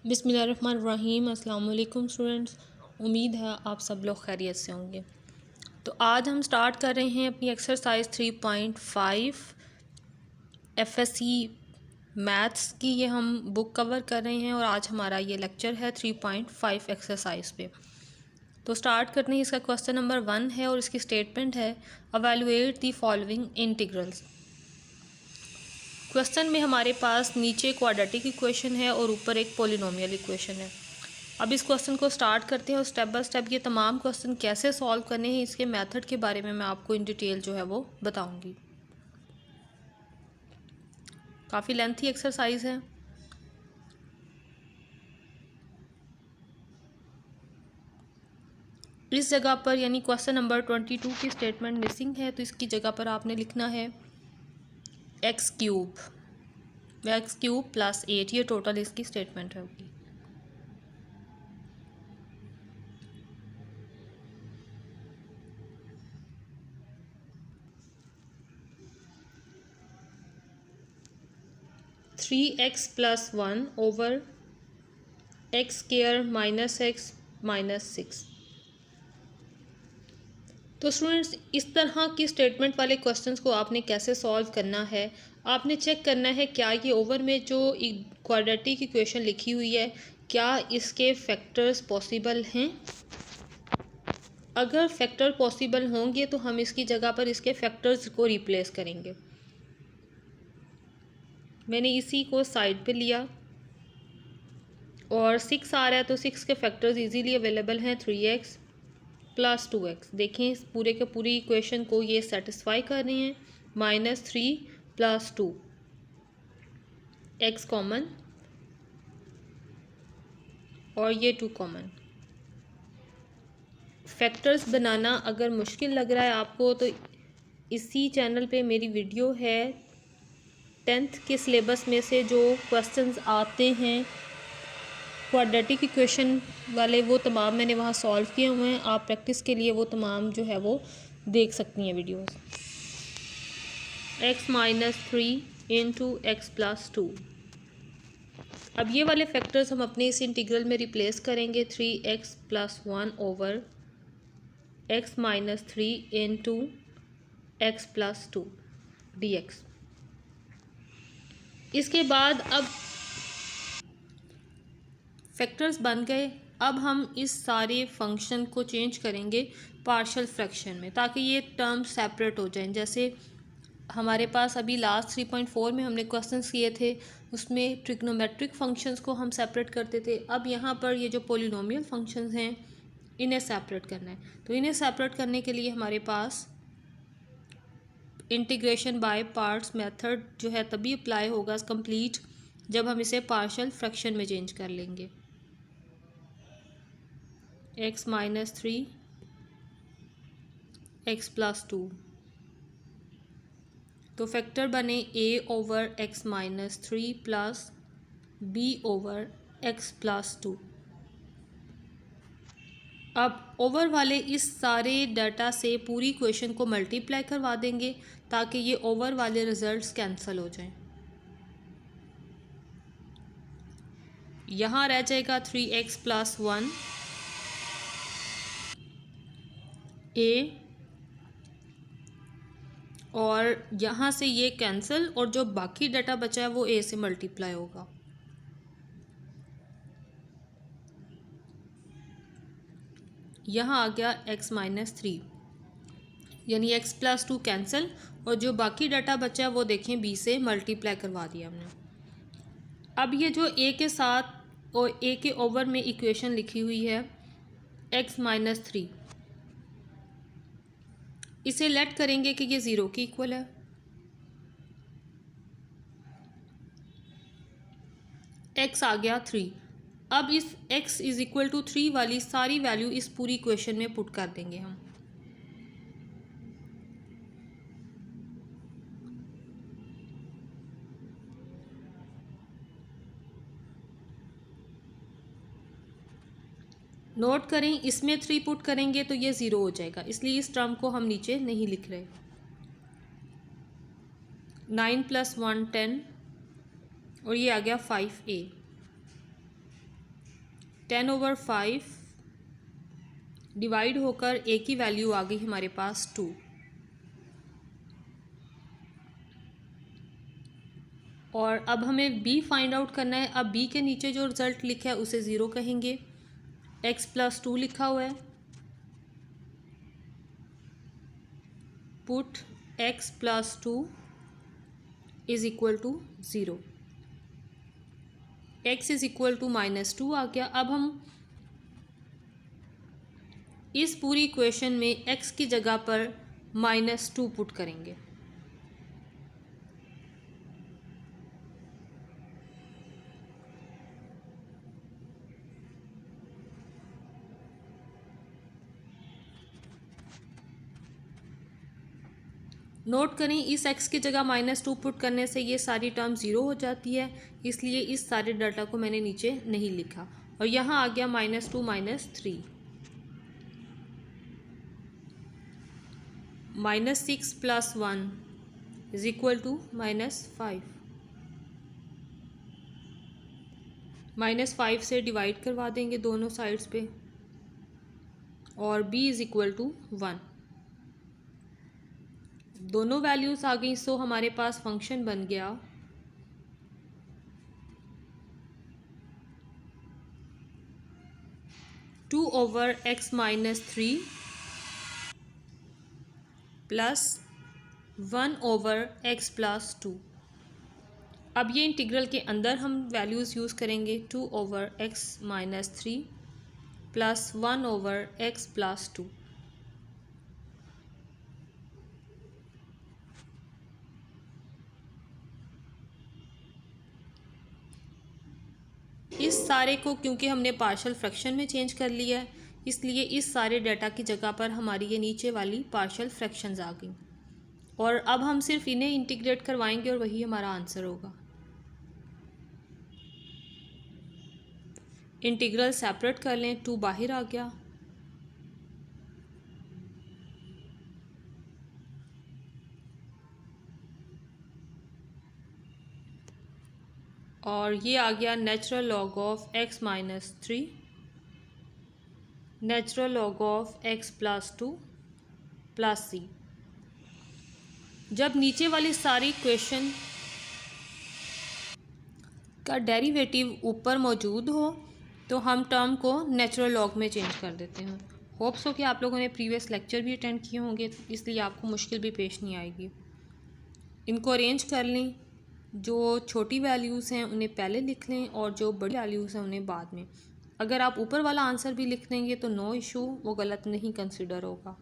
बिस्मिल्लाहिर्रहमानिर्रहीम। अस्सलाम वालेकुम स्टूडेंट्स, उम्मीद है आप सब लोग खैरियत से होंगे। तो आज हम स्टार्ट कर रहे हैं अपनी एक्सरसाइज 3.5 एफएससी मैथ्स की। ये हम बुक कवर कर रहे हैं और आज हमारा ये लेक्चर है 3.5 एक्सरसाइज पे। तो स्टार्ट करते हैं। इसका क्वेश्चन नंबर 1 है और इसकी स्टेटमेंट है evaluate the following integrals. Question में हमारे पास नीचे क्वाड्रेटिक इक्वेशन है और ऊपर एक पॉलिनोमियल इक्वेशन है। अब इस क्वेश्चन को स्टार्ट करते हैं और स्टेप बाय स्टेप ये तमाम क्वेश्चन कैसे सॉल्व करने हैं इसके मेथड के बारे में मैं आपको इन डिटेल जो है वो बताऊंगी। काफ़ी लेंथी एक्सरसाइज है। इस जगह पर यानी क्वेश्चन नंबर 22 की स्टेटमेंट मिसिंग है, तो इसकी जगह पर आपने लिखना है एक्स क्यूब प्लस 8। ये टोटल इसकी स्टेटमेंट होगी। Three x plus 1 over x square minus x minus 6। तो स्टूडेंट्स, इस तरह की स्टेटमेंट वाले क्वेश्चंस को आपने कैसे सॉल्व करना है, आपने चेक करना है क्या ये ओवर में जो क्वाड्रेटिक इक्वेशन लिखी हुई है क्या इसके फैक्टर्स पॉसिबल हैं। अगर फैक्टर पॉसिबल होंगे तो हम इसकी जगह पर इसके फैक्टर्स को रिप्लेस करेंगे। मैंने इसी को साइड पे लिया और 6 आ रहा है तो 6 के फैक्टर्स इजीली अवेलेबल हैं। 3x plus 2x। देखें इस पूरे के पूरी इक्वेशन को ये सेटिस्फाई कर रही हैं। -3 प्लस 2, x कॉमन और ये 2 कॉमन। फैक्टर्स बनाना अगर मुश्किल लग रहा है आपको तो इसी चैनल पे मेरी वीडियो है 10th के सिलेबस में से जो क्वेश्चंस आते हैं क्वाड्रेटिक इक्वेशन वाले, वो तमाम मैंने वहाँ सॉल्व किए हुए हैं। आप प्रैक्टिस के लिए वो तमाम जो है वो देख सकती हैं videos. x minus 3 into x plus 2। अब ये वाले फैक्टर्स हम अपने इस इंटीग्रल में रिप्लेस करेंगे। 3x plus 1 over x minus 3 into x plus 2 dx। इसके बाद अब फैक्टर्स बन गए। अब हम इस सारे फंक्शन को चेंज करेंगे पार्शियल फ्रैक्शन में ताकि ये टर्म सेपरेट हो जाएं। जैसे हमारे पास अभी लास्ट 3.4 में हमने क्वेश्चंस किए थे, उसमें ट्रिग्नोमेट्रिक फंक्शंस को हम सेपरेट करते थे। अब यहाँ पर ये जो पॉलिनोमियल फंक्शंस हैं इन्हें सेपरेट करना है। तो इन्हें सेपरेट करने के लिए हमारे पास इंटीग्रेशन बाय पार्ट्स मेथड जो है तभी अप्लाई होगा कंप्लीट जब हम इसे पार्शियल फ्रैक्शन में चेंज कर लेंगे। x minus 3 x plus 2। तो फैक्टर बने a over x minus 3 plus b over x plus 2। अब ओवर वाले इस सारे डाटा से पूरी इक्वेशन को मल्टीप्लाई करवा देंगे ताकि ये ओवर वाले रिजल्ट्स कैंसिल हो जाएं। यहाँ रह जाएगा 3x प्लस 1 a और यहाँ से ये कैंसिल और जो बाकी डाटा बचा है वो a से मल्टीप्लाई होगा। यहाँ आ गया x माइनस 3 यानी x प्लस 2 कैंसिल और जो बाकी डाटा बचा है वो देखें b से मल्टीप्लाई करवा दिया हमने। अब ये जो a के साथ और a के ओवर में इक्वेशन लिखी हुई है x माइनस 3, इसे लेट करेंगे कि ये 0 के इक्वल है। x आ गया 3। अब इस x इज इक्वल टू 3 वाली सारी वैल्यू इस पूरी इक्वेशन में पुट कर देंगे हम। नोट करें इसमें 3 पुट करेंगे तो ये 0 हो जाएगा, इसलिए इस टर्म को हम नीचे नहीं लिख रहे। 9 प्लस 1 10 और ये आ गया 5a। 10/5 डिवाइड होकर ए की वैल्यू आ गई हमारे पास 2। और अब हमें बी फाइंड आउट करना है। अब बी के नीचे जो रिजल्ट लिखा है उसे 0 कहेंगे। x+2 लिखा हुआ है, put x+2 is equal to 0। x is equal to -2 आ गया। अब हम इस पूरी इक्वेशन में x की जगह पर -2 पुट करेंगे। नोट करें, इस x की जगह -2 पुट करने से ये सारी टर्म 0 हो जाती है, इसलिए इस सारे डाटा को मैंने नीचे नहीं लिखा। और यहाँ आ गया -2 -3 -6 + 1 इज इक्वल टू -5। -5 से डिवाइड करवा देंगे दोनों साइड्स पे, और b इज इक्वल टू 1। दोनों वैल्यूज आ गई, सो हमारे पास फंक्शन बन गया 2/x - 3 प्लस 1/x + 2। अब ये इंटीग्रल के अंदर हम वैल्यूज़ यूज़ करेंगे। 2/x - 3 plus 1/x + 2। इस सारे को क्योंकि हमने पार्शियल फ्रैक्शन में चेंज कर लिया है, इसलिए इस सारे डाटा की जगह पर हमारी ये नीचे वाली पार्शियल फ्रैक्शंस आ गई। और अब हम सिर्फ इन्हें इंटीग्रेट करवाएंगे और वही हमारा आंसर होगा। इंटीग्रल सेपरेट कर लें, 2 बाहर आ गया। और ये आ गया natural log of x - 3 natural log of x + 2 plus c। जब नीचे वाली सारी इक्वेशन का डेरिवेटिव ऊपर मौजूद हो तो हम टर्म को नेचुरल लॉग में चेंज कर देते हैं। होप्स हो कि आप लोगों ने प्रीवियस लेक्चर भी अटेंड किए होंगे, इसलिए आपको मुश्किल भी पेश नहीं आएगी। इनको अरेंज कर लें, जो छोटी वैल्यूज़ हैं उन्हें पहले लिख लें और जो बड़ी वैल्यूज़ हैं उन्हें बाद में। अगर आप ऊपर वाला आंसर भी लिख देंगे तो नो इशू, वो गलत नहीं कंसिडर होगा।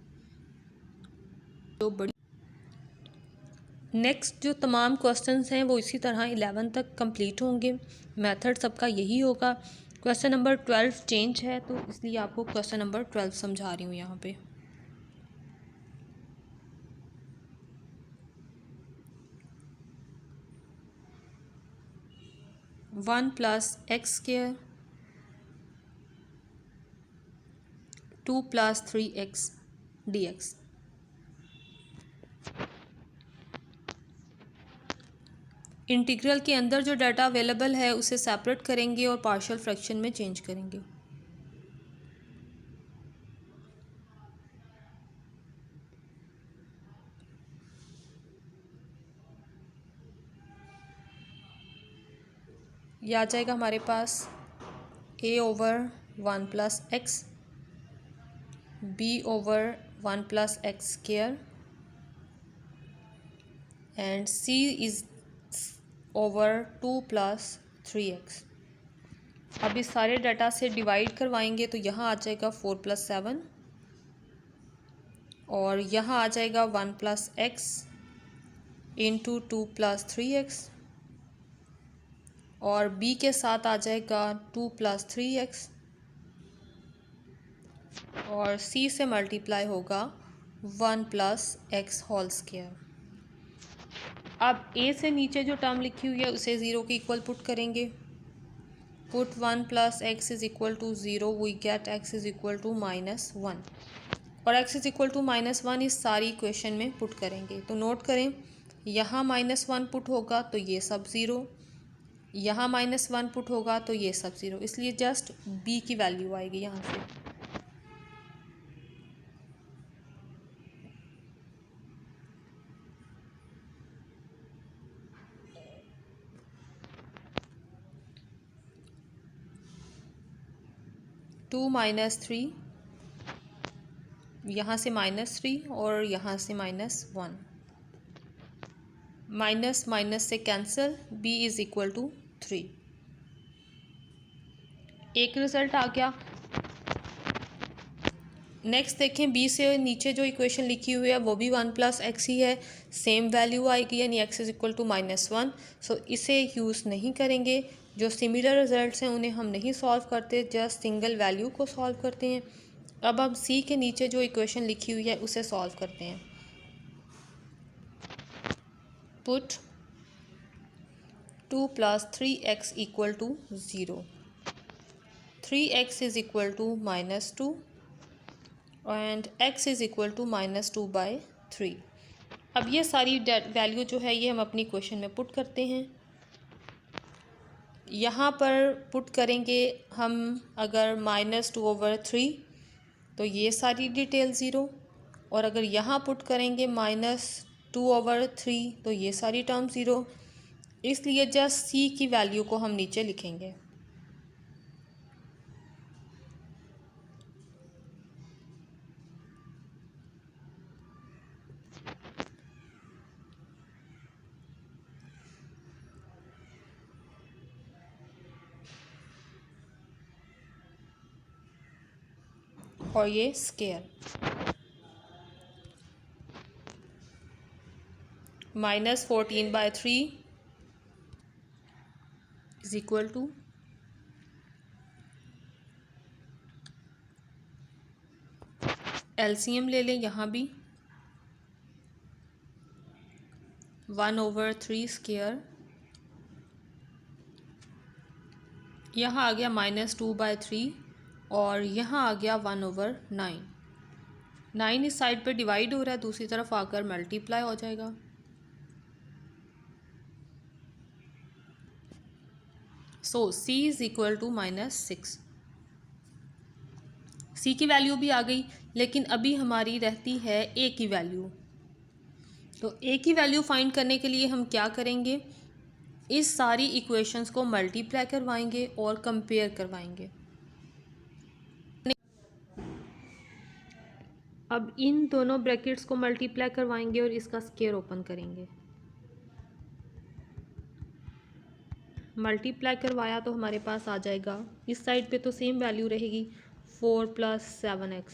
तो बड़ी नेक्स्ट जो तमाम क्वेश्चंस हैं वो इसी तरह 11 तक कंप्लीट होंगे। मेथड सबका यही होगा। क्वेश्चन नंबर 12 चेंज है, तो इसलिए आपको क्वेश्चन नंबर 12 समझा रही हूँ यहाँ पे। One plus x square 2 + 3x dx। Integral के अंदर जो डाटा अवेलेबल है उसे सेपरेट करेंगे और पार्शियल फ्रैक्शन में चेंज करेंगे। यह आ जाएगा हमारे पास a/1 + x b/1 + x square and c is over 2 + 3x। अब इस सारे डाटा से डिवाइड करवाएंगे तो यहाँ आ जाएगा 4 + 7 और यहाँ आ जाएगा 1 + x इंटू 2 + 3x और b के साथ आ जाएगा 2 + 3x और c से मल्टीप्लाई होगा 1 + x होल स्क्वायर। अब a से नीचे जो टर्म लिखी हुई है उसे 0 के इक्वल पुट करेंगे। Put 1 + x is equal to 0, we get x is equal to -1 और x इज इक्वल टू -1 इस सारी इक्वेशन में पुट करेंगे। तो नोट करें, यहाँ -1 पुट होगा तो ये सब 0, यहाँ -1 पुट होगा तो ये सब 0, इसलिए जस्ट b की वैल्यू आएगी यहाँ से। टू -3, यहाँ से -3 और यहाँ से -1, माइनस माइनस से cancel, b is equal to 3। एक रिज़ल्ट आ गया। नेक्स्ट देखें, b से नीचे जो इक्वेशन लिखी हुई है वो भी 1 + x ही है, सेम वैल्यू आएगी यानी x इज़ इक्वल टू -1। सो इसे यूज़ नहीं करेंगे। जो सिमिलर रिजल्ट्स हैं उन्हें हम नहीं सॉल्व करते, जस्ट सिंगल वैल्यू को सॉल्व करते हैं। अब हम c के नीचे जो इक्वेशन लिखी हुई है उसे सॉल्व करते हैं। Put 2 + 3x equal to 0, 3x is equal to -2 and x is equal to -2/3। अब ये सारी वैल्यू जो है ये हम अपनी क्वेश्चन में पुट करते हैं। यहाँ पर पुट करेंगे हम अगर -2/3 तो ये सारी डिटेल 0, और अगर यहाँ पुट करेंगे -2/3 तो ये सारी टर्म 0, इसलिए जस्ट c की वैल्यू को हम नीचे लिखेंगे। और ये square -14/3 is equal to LCM ले लें, यहाँ भी 1/3 स्केयर, यहाँ आ गया -2/3 और यहाँ आ गया 1/9। 9 इस साइड पे डिवाइड हो रहा है, दूसरी तरफ आकर मल्टीप्लाई हो जाएगा। So c is equal to -6। c की वैल्यू भी आ गई, लेकिन अभी हमारी रहती है a की वैल्यू। तो a की वैल्यू फाइंड करने के लिए हम क्या करेंगे, इस सारी इक्वेशंस को मल्टीप्लाई करवाएंगे और कंपेयर करवाएंगे। अब इन दोनों ब्रैकेट्स को मल्टीप्लाई करवाएंगे और इसका स्क्वायर ओपन करेंगे। मल्टीप्लाई करवाया तो हमारे पास आ जाएगा, इस साइड पे तो सेम वैल्यू रहेगी 4 + 7x,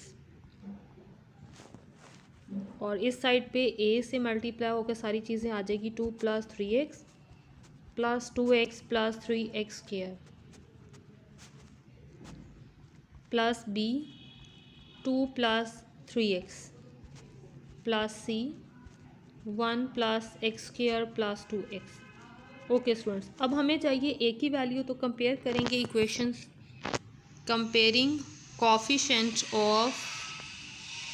और इस साइड पे a से मल्टीप्लाई होकर सारी चीज़ें आ जाएगी 2 + 3x + 2x + 3x² plus b 2 + 3x plus c 1 + x² + 2x। Okay students, अब हमें चाहिए a की वैल्यू, तो कंपेयर करेंगे equations. Comparing coefficient of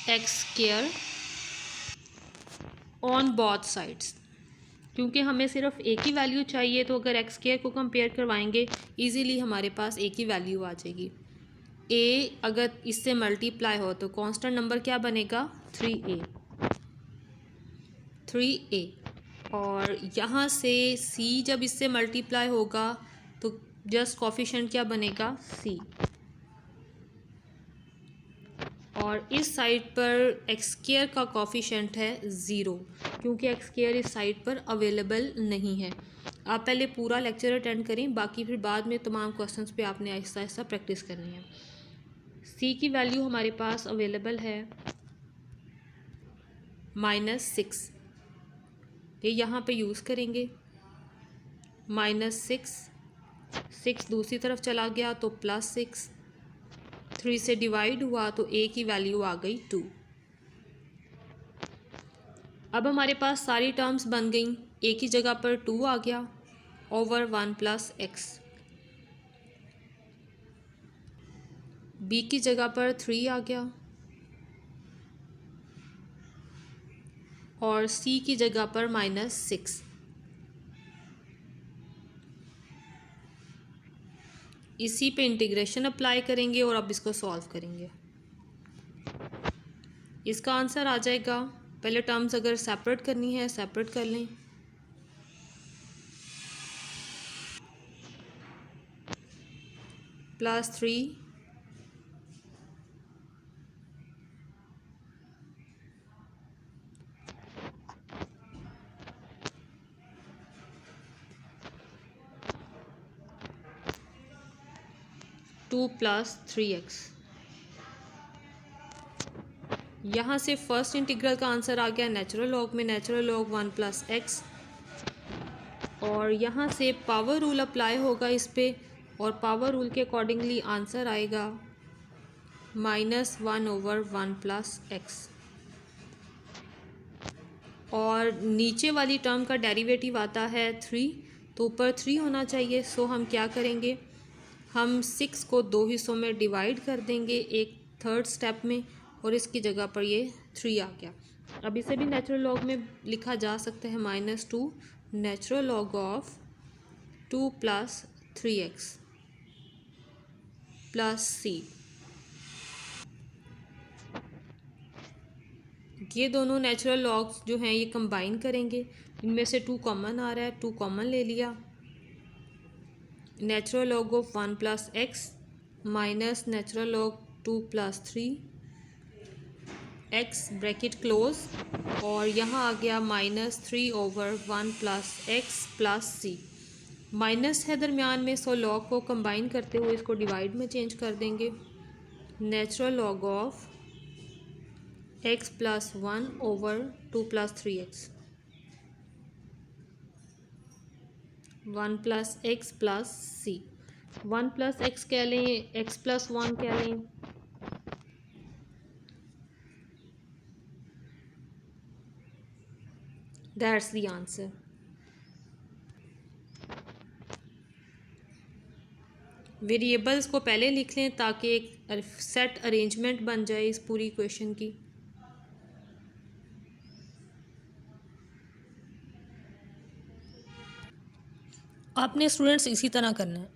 x² on both sides. क्योंकि हमें सिर्फ a की वैल्यू चाहिए, तो अगर x² को कंपेयर करवाएंगे इजीली हमारे पास a की वैल्यू आ जाएगी। a अगर इससे मल्टीप्लाई हो तो कांस्टेंट नंबर क्या बनेगा, 3a। और यहाँ से c जब इससे मल्टीप्लाई होगा तो जस्ट कोफिशिएंट क्या बनेगा, c। और इस साइड पर x² का कोफिशिएंट है 0, क्योंकि x² इस साइड पर अवेलेबल नहीं है। आप पहले पूरा लेक्चर अटेंड करें, बाकी फिर बाद में तमाम क्वेश्चंस पे आपने आहिस्ता आहिस्ता प्रैक्टिस करनी है। c की वैल्यू हमारे पास अवेलेबल है -6, ये यहाँ पे यूज़ करेंगे। -6 दूसरी तरफ चला गया तो +6, 3 से डिवाइड हुआ तो a की वैल्यू आ गई 2। अब हमारे पास सारी टर्म्स बन गई, a की जगह पर 2 आ गया ओवर 1 + x, b की जगह पर 3 आ गया और c की जगह पर -6। इसी पे इंटीग्रेशन अप्लाई करेंगे और अब इसको सॉल्व करेंगे। इसका आंसर आ जाएगा, पहले टर्म्स अगर सेपरेट करनी है सेपरेट कर लें। +3 2 + 3x। यहाँ से फर्स्ट इंटीग्रल का आंसर आ गया नेचुरल लॉग में, नेचुरल लॉग 1 + x। और यहाँ से पावर रूल अप्लाई होगा इस पे, और पावर रूल के अकॉर्डिंगली आंसर आएगा -1/1 + x। और नीचे वाली टर्म का डेरिवेटिव आता है 3, तो ऊपर 3 होना चाहिए। सो हम क्या करेंगे, हम 6 को 2 हिस्सों में डिवाइड कर देंगे एक थर्ड स्टेप में, और इसकी जगह पर ये 3 आ गया। अब इसे भी नेचुरल लॉग में लिखा जा सकता है, -2 natural log of 2 + 3x + c। ये दोनों नेचुरल लॉग्स जो हैं ये कंबाइन करेंगे, इनमें से 2 कॉमन आ रहा है, 2 कॉमन ले लिया। Natural log of 1 + x minus natural log 2 + 3x bracket close, और यहाँ आ गया -3/1 + x + c। माइनस है दरमियान में, सो लॉग को कंबाइन करते हुए इसको डिवाइड में चेंज कर देंगे। Natural log of x + 1/2 + 3x 1 + x + c। 1 + x कह लें, x + 1 कह लें। That's the answer. वेरिएबल्स को पहले लिख लें ताकि एक सेट अरेंजमेंट बन जाए इस पूरी इक्वेशन की। आपने स्टूडेंट्स इसी तरह करना है,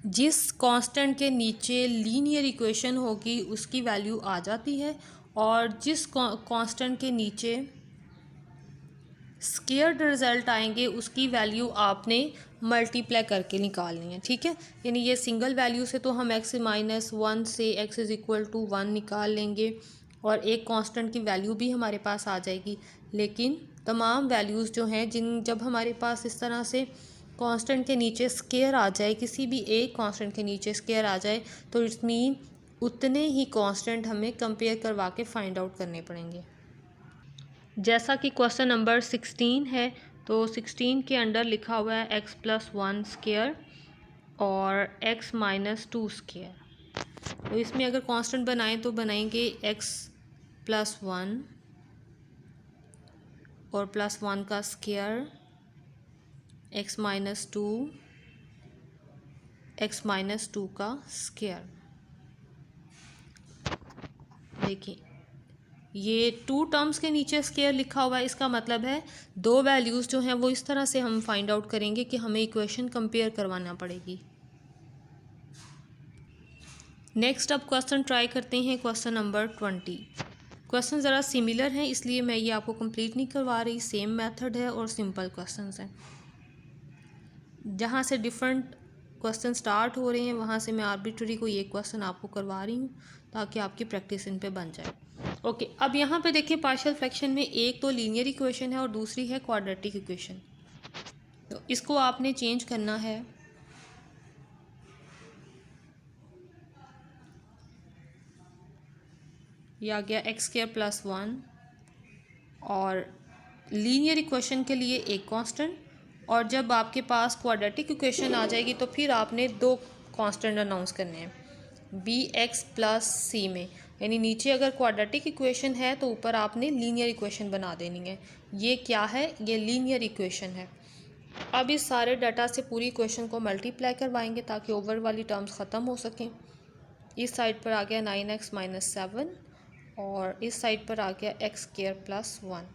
जिस कांस्टेंट के नीचे लीनियर इक्वेशन होगी उसकी वैल्यू आ जाती है, और जिस कांस्टेंट के नीचे स्केयर्ड रिजल्ट आएंगे उसकी वैल्यू आपने मल्टीप्लाई करके निकालनी है। ठीक है, यानी ये सिंगल वैल्यू से तो हम x-1 से x = 1 निकाल लेंगे, और एक कांस्टेंट की वैल्यू भी हमारे पास आ जाएगी। लेकिन तमाम वैल्यूज़ जो हैं, जब हमारे पास इस तरह से कांस्टेंट के नीचे स्केयर आ जाए, किसी भी एक कांस्टेंट के नीचे स्केयर आ जाए, तो इट्स मीन उतने ही कांस्टेंट हमें कंपेयर करवा के फाइंड आउट करने पड़ेंगे। जैसा कि क्वेश्चन नंबर 16 है, तो 16 के अंडर लिखा हुआ है x + 1 स्केयर और x - 2 स्केयर। तो इसमें अगर कांस्टेंट बनाएं तो बनाएंगे x + 1 और +1 का स्केयर, x - 2, x - 2 का स्केयर। देखिए ये 2 टर्म्स के नीचे स्केयर लिखा हुआ है, इसका मतलब है 2 वैल्यूज़ जो हैं वो इस तरह से हम फाइंड आउट करेंगे कि हमें इक्वेशन कंपेयर करवाना पड़ेगी। नेक्स्ट अब क्वेश्चन ट्राई करते हैं, क्वेश्चन नंबर 20। क्वेश्चन ज़रा सिमिलर हैं इसलिए मैं ये आपको कंप्लीट नहीं करवा रही, सेम मेथड है और सिंपल क्वेश्चंस हैं। जहाँ से डिफरेंट क्वेश्चन स्टार्ट हो रहे हैं वहाँ से मैं आर्बिट्ररी को ये क्वेश्चन आपको करवा रही हूँ ताकि आपकी प्रैक्टिस इन पे बन जाए। ओके, अब यहाँ पे देखिए पार्शियल फ्रैक्शन में एक तो लीनियर इक्वेशन है और दूसरी है क्वाड्रेटिक इक्वेशन। तो इसको आपने चेंज करना है। ये आ गया x² + 1, और लीनियर इक्वेशन के लिए एक कांस्टेंट, और जब आपके पास क्वाड्रेटिक इक्वेशन आ जाएगी तो फिर आपने 2 कांस्टेंट अनाउंस करने हैं bx + c में। यानी नीचे अगर क्वाड्रेटिक इक्वेशन है तो ऊपर आपने लीनियर इक्वेशन बना देनी है। ये क्या है, ये लीनियर इक्वेशन है। अब इस सारे डाटा से पूरी इक्वेशन को मल्टीप्लाई करवाएंगे ताकि ओवर वाली टर्म्स ख़त्म हो सकें। इस साइड पर आ गया 9x - 7, और इस साइड पर आ गया x² + 1।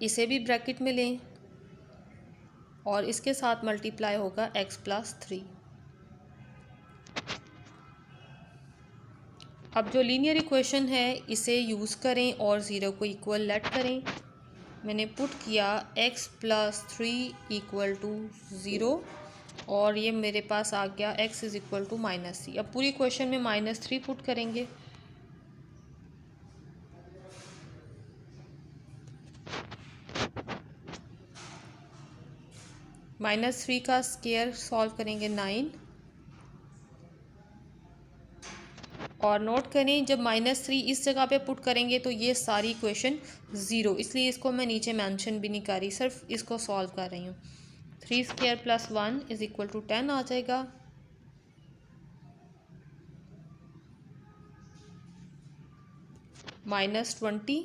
इसे भी ब्रैकेट में लें, और इसके साथ मल्टीप्लाई होगा x प्लस 3। अब जो लीनियर इक्वेशन है इसे यूज़ करें और ज़ीरो को इक्वल लेट करें। मैंने पुट किया x प्लस 3 इक्वल टू 0 और ये मेरे पास आ गया x इज़ इक्वल टू -3। अब पूरी इक्वेशन में -3 पुट करेंगे। -3 का स्क्वायर सॉल्व करेंगे 9। और नोट करें जब -3 इस जगह पे पुट करेंगे तो ये सारी इक्वेशन ज़ीरो, इसलिए इसको मैं नीचे मेंशन भी नहीं कर रही, सिर्फ इसको सॉल्व कर रही हूँ। 3 square plus 1 is equal to 10 आ जाएगा। -20,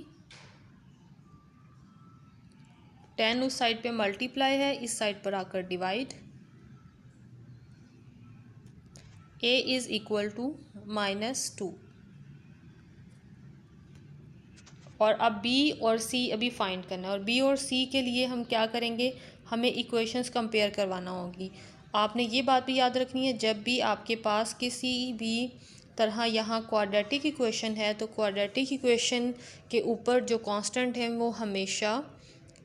10 उस साइड पे मल्टीप्लाई है, इस साइड पर आकर divide. a is equal to -2। और अब b और c अभी फाइंड करना है, और b और c के लिए हम क्या करेंगे, हमें इक्वेशंस कंपेयर करवाना होगी। आपने ये बात भी याद रखनी है, जब भी आपके पास किसी भी तरह यहाँ क्वाड्रेटिक इक्वेशन है तो क्वाड्रेटिक इक्वेशन के ऊपर जो कांस्टेंट हैं वो हमेशा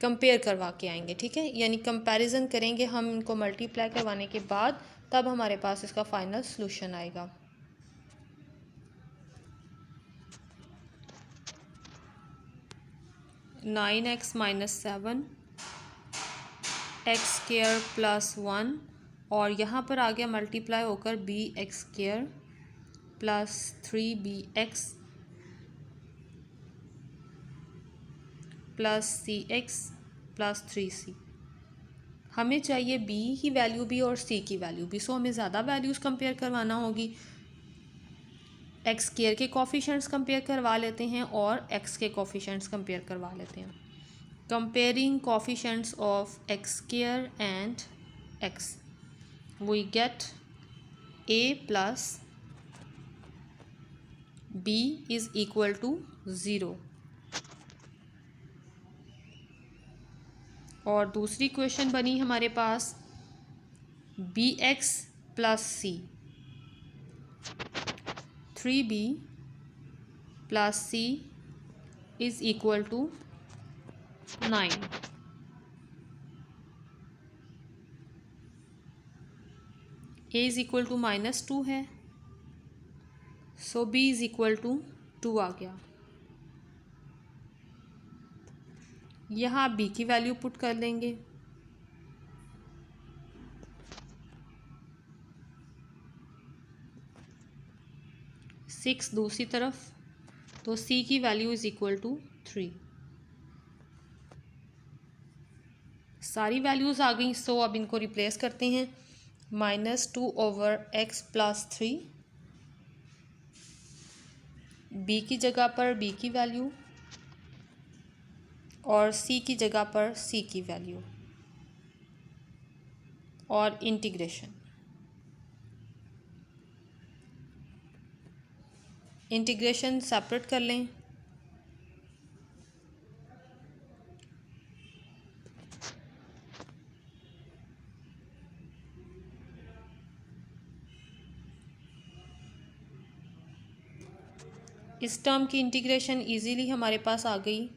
कंपेयर करवा के आएंगे, ठीक है। यानी कंपैरिजन करेंगे हम इनको मल्टीप्लाई करवाने के बाद, तब हमारे पास इसका फाइनल सॉल्यूशन आएगा। Nine X minus 7 X square plus 1 और यहाँ पर आ गया मल्टीप्लाई होकर B X square plus 3bx plus C X plus 3c। हमें चाहिए b की वैल्यू भी और c की वैल्यू भी, सो हमें ज़्यादा वैल्यूज़ कंपेयर करवाना होगी। एक्स स्क्वायर के कोफिशिएंट्स कंपेयर करवा लेते हैं और x के कोफिशिएंट्स कंपेयर करवा लेते हैं। Comparing coefficients of X square and x, we get a plus b is equal to 0। और दूसरी इक्वेशन बनी हमारे पास bx plus c, 3b plus c is equal to 9। a is equal to -2 है, so b is equal to 2 आ गया। यहाँ b की वैल्यू पुट कर लेंगे। सिक्स दूसरी तरफ, तो c की वैल्यू इज़ इक्वल टू 3। सारी वैल्यूज़ आ गई, सो अब इनको रिप्लेस करते हैं। -2 ओवर x प्लस 3, b की जगह पर b की वैल्यू और c की जगह पर c की वैल्यू, और इंटीग्रेशन। इंटीग्रेशन सेपरेट कर लें। इस टर्म की इंटीग्रेशन इजीली हमारे पास आ गई।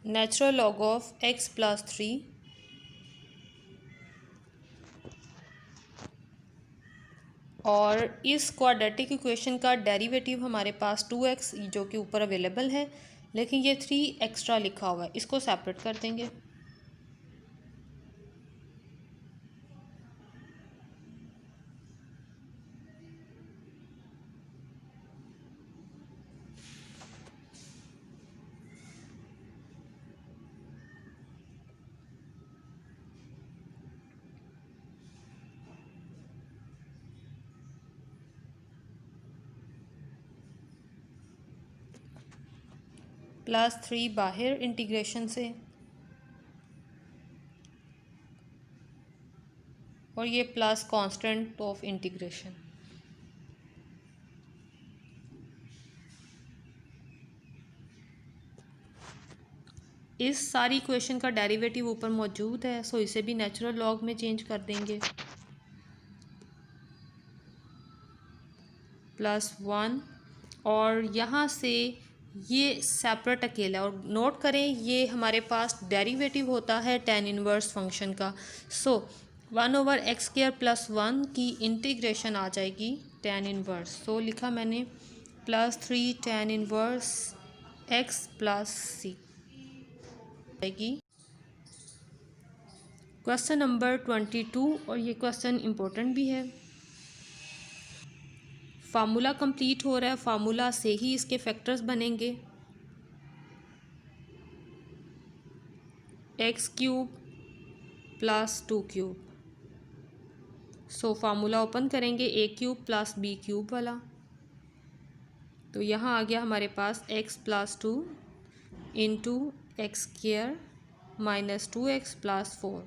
Natural log of x plus 3 और इस क्वाड्रेटिक इक्वेशन का डेरिवेटिव हमारे पास 2x जो कि ऊपर अवेलेबल है, लेकिन ये 3 एक्स्ट्रा लिखा हुआ है, इसको सेपरेट कर देंगे। +3 बाहर इंटीग्रेशन से, और ये प्लस कांस्टेंट ऑफ इंटीग्रेशन। इस सारी इक्वेशन का डेरिवेटिव ऊपर मौजूद है, सो इसे भी नेचुरल लॉग में चेंज कर देंगे। +1 और यहाँ से ये सेपरेट अकेला, और नोट करें ये हमारे पास डेरिवेटिव होता है tan इनवर्स फंक्शन का। सो 1/x² + 1 की इंटीग्रेशन आ जाएगी tan इनवर्स। सो लिखा मैंने +3 tan इनवर्स x + c आएगी। क्वेश्चन नंबर 22, और ये क्वेश्चन इम्पोर्टेंट भी है। फार्मूला कंप्लीट हो रहा है, फार्मूला से ही इसके फैक्टर्स बनेंगे। x³ + 2³ सो फार्मूला ओपन करेंगे a³ + b³ वाला, तो यहाँ आ गया हमारे पास x + 2 × x² - 2x + 4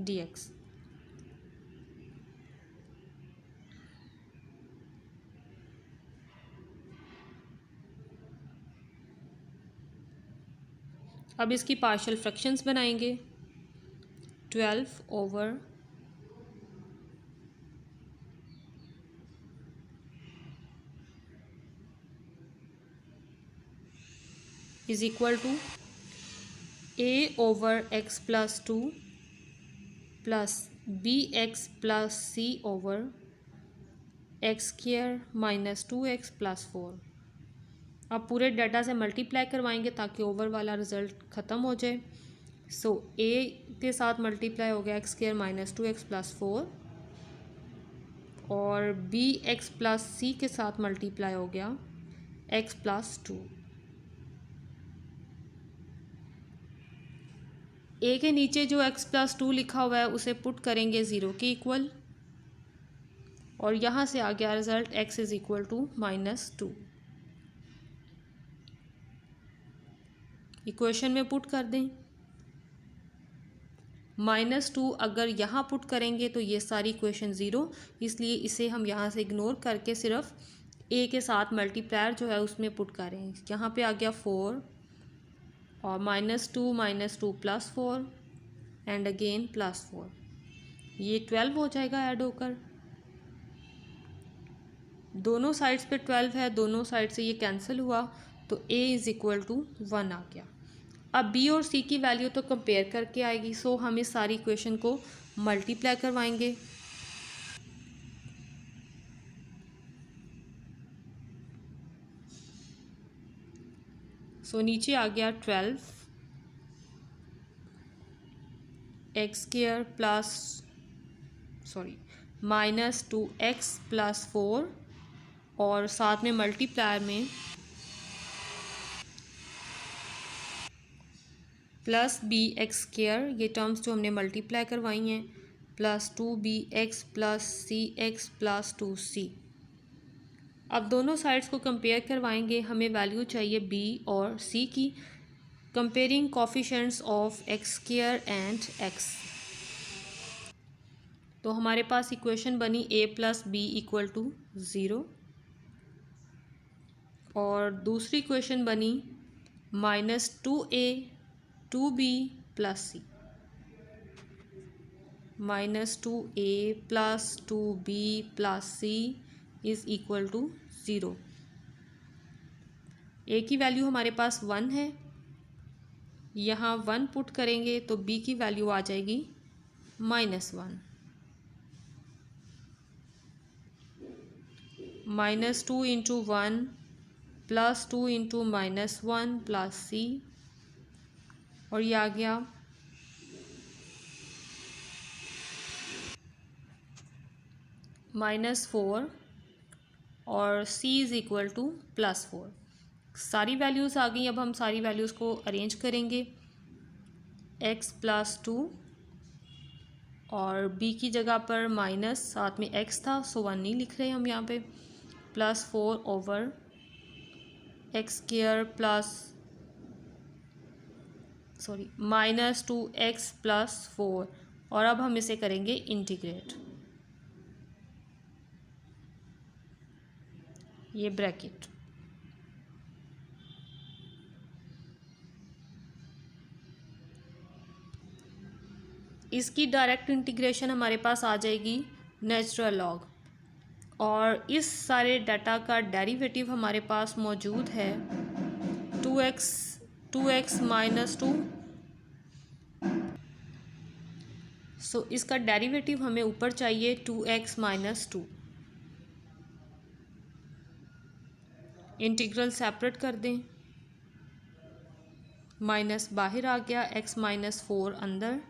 dx। अब इसकी पार्शियल फ्रैक्शंस बनाएंगे। 12 over is equal to a/x + 2 plus bx + c over x² - 2x + 4। अब पूरे डाटा से मल्टीप्लाई करवाएंगे ताकि ओवर वाला रिज़ल्ट ख़त्म हो जाए। सो a के साथ मल्टीप्लाई हो गया x² - 2x + 4, और bx + c के साथ मल्टीप्लाई हो गया x + 2। a के नीचे जो x + 2 लिखा हुआ है उसे पुट करेंगे 0 के इक्वल, और यहाँ से आ गया रिज़ल्ट x = -2। इक्वेशन में पुट कर दें। -2 अगर यहाँ पुट करेंगे तो ये सारी इक्वेशन 0, इसलिए इसे हम यहाँ से इग्नोर करके सिर्फ a के साथ मल्टीप्लायर जो है उसमें पुट करें। यहाँ पे आ गया 4 और -2 + 4 एंड अगेन +4, ये 12 हो जाएगा ऐड होकर। दोनों साइड्स पे 12 है, दोनों साइड से ये कैंसिल हुआ, तो a = 1 आ गया। अब b और c की वैल्यू तो कंपेयर करके आएगी, सो हम इस सारी इक्वेशन को मल्टीप्लाई करवाएंगे। सो नीचे आ गया 12 x² -2x + 4, और साथ में मल्टीप्लायर में +bx², ये टर्म्स जो हमने मल्टीप्लाई करवाई हैं, +2bx + cx + 2c। अब दोनों साइड्स को कंपेयर करवाएंगे, हमें वैल्यू चाहिए b और c की। Comparing coefficients of x² and x, तो हमारे पास इक्वेशन बनी a + b = 0, और दूसरी इक्वेशन बनी -2a 2b + c, -2a + 2b + c = 0। a की वैल्यू हमारे पास 1 है, यहाँ 1 पुट करेंगे तो b की वैल्यू आ जाएगी -1। -2 × 1 + 2 × -1 + c, और ये आ गया -4, और c = +4। सारी वैल्यूज़ आ गई। अब हम सारी वैल्यूज़ को अरेंज करेंगे। x + 2, और b की जगह पर माइनस, साथ में x था सो 1 नहीं लिख रहे हम यहाँ पे, +4 ओवर x² + सॉरी -2x+4 और अब हम इसे करेंगे इंटीग्रेट, ये ब्रैकेट। इसकी डायरेक्ट इंटीग्रेशन हमारे पास आ जाएगी नेचुरल लॉग, और इस सारे डाटा का डेरिवेटिव हमारे पास मौजूद है 2x -2। सो इसका डेरिवेटिव हमें ऊपर चाहिए 2x -2। इंटीग्रल सेपरेट कर दें, माइनस बाहर आ गया, x -4 अंदर।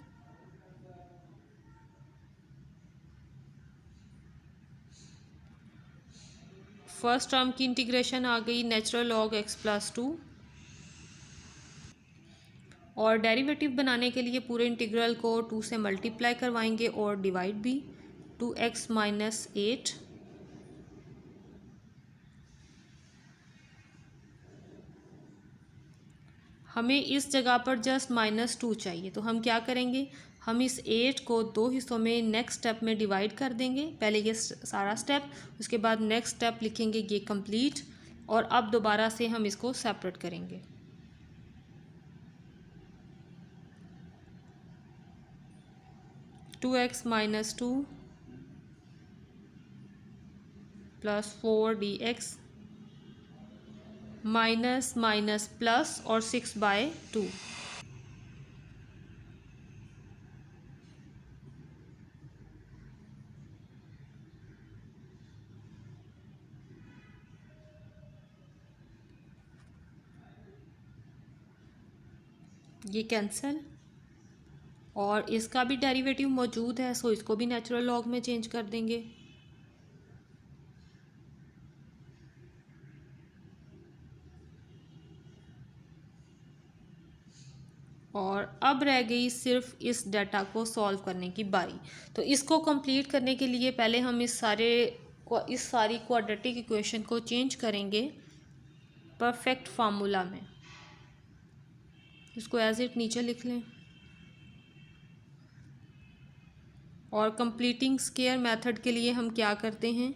फर्स्ट टर्म की इंटीग्रेशन आ गई नेचुरल लॉग x+2, और डेरिवेटिव बनाने के लिए पूरे इंटीग्रल को 2 से मल्टीप्लाई करवाएंगे और डिवाइड भी, 2x -8। हमें इस जगह पर जस्ट -2 चाहिए, तो हम क्या करेंगे, हम इस 8 को 2 हिस्सों में नेक्स्ट स्टेप में डिवाइड कर देंगे। पहले ये सारा स्टेप, उसके बाद नेक्स्ट स्टेप लिखेंगे ये कंप्लीट, और अब दोबारा से हम इसको सेपरेट करेंगे। (2x -2 + 4 dx) minus minus plus और 6/2। ये कैंसिल, और इसका भी डेरिवेटिव मौजूद है, सो इसको भी नेचुरल लॉग में चेंज कर देंगे। और अब रह गई सिर्फ इस डाटा को सॉल्व करने की बारी। तो इसको कंप्लीट करने के लिए पहले हम इस सारी क्वाड्रेटिक इक्वेशन को चेंज करेंगे परफेक्ट फार्मूला में। इसको एज इट नीचे लिख लें, और कंप्लीटिंग स्क्वायर मेथड के लिए हम क्या करते हैं,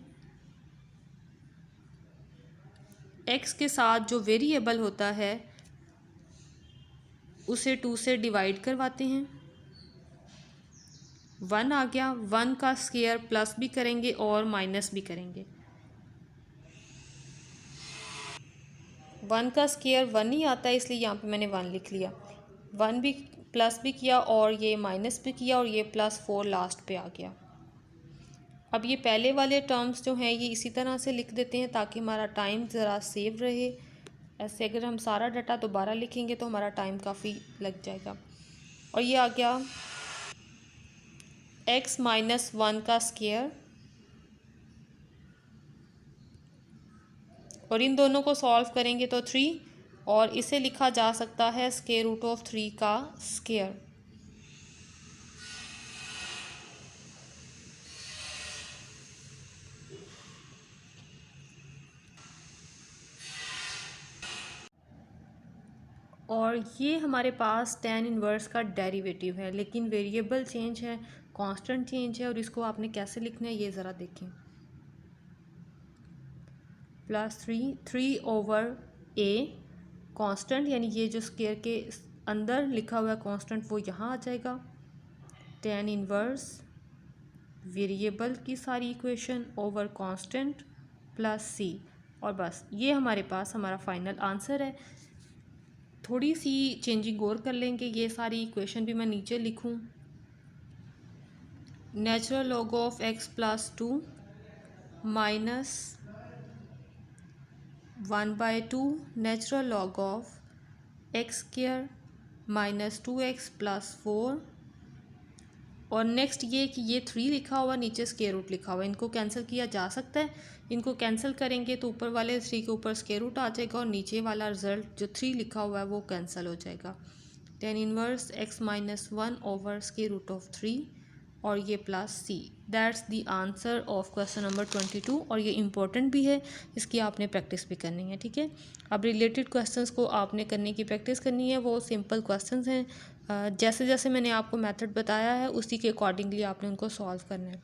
x के साथ जो वेरिएबल होता है उसे 2 से डिवाइड करवाते हैं। 1 आ गया, 1 का स्क्वायर प्लस भी करेंगे और माइनस भी करेंगे। 1 का स्क्वायर 1 ही आता है, इसलिए यहाँ पे मैंने 1 लिख लिया। 1 भी प्लस भी किया और ये माइनस भी किया, और ये +4 लास्ट पे आ गया। अब ये पहले वाले टर्म्स जो हैं ये इसी तरह से लिख देते हैं ताकि हमारा टाइम ज़रा सेव रहे। ऐसे अगर हम सारा डाटा दोबारा लिखेंगे तो हमारा टाइम काफ़ी लग जाएगा। और ये आ गया x -1 का स्क्वायर, और इन दोनों को सॉल्व करेंगे तो 3, और इसे लिखा जा सकता है √3 का स्क्वायर। और ये हमारे पास tan इनवर्स का डेरिवेटिव है, लेकिन वेरिएबल चेंज है, कांस्टेंट चेंज है, और इसको आपने कैसे लिखना है ये ज़रा देखें। +3/3/a कांस्टेंट, यानी ये जो स्क्वायर के अंदर लिखा हुआ है कांस्टेंट वो यहाँ आ जाएगा। tan इनवर्स वेरिएबल की सारी equation over constant plus c, और बस ये हमारे पास हमारा फाइनल आंसर है। थोड़ी सी चेंजिंग और कर लेंगे, ये सारी इक्वेशन भी मैं नीचे लिखूं। Natural log of x+2 minus 1/2 natural log of x² -2x + 4, और नेक्स्ट ये कि ये 3 लिखा हुआ नीचे स्क्वायर रूट लिखा हुआ है, इनको कैंसिल किया जा सकता है। इनको कैंसिल करेंगे तो ऊपर वाले 3 के ऊपर स्क्वायर रूट आ जाएगा, और नीचे वाला रिजल्ट जो 3 लिखा हुआ है वो कैंसिल हो जाएगा। tan इनवर्स x -1 ओवर √3 और ये plus C. That's the answer of question number 22। और ये इम्पोर्टेंट भी है, इसकी आपने प्रैक्टिस भी करनी है, ठीक है। अब रिलेटेड क्वेश्चंस को आपने करने की प्रैक्टिस करनी है, वो सिंपल क्वेश्चंस हैं। जैसे जैसे मैंने आपको मेथड बताया है उसी के अकॉर्डिंगली आपने उनको सॉल्व करना है।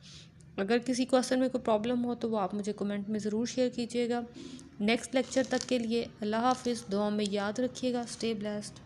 अगर किसी क्वेश्चन में कोई प्रॉब्लम हो तो वो आप मुझे कमेंट में ज़रूर शेयर कीजिएगा। नेक्स्ट लेक्चर तक के लिए अल्लाह हाफिज़, दुआ में याद रखिएगा। Stay blessed.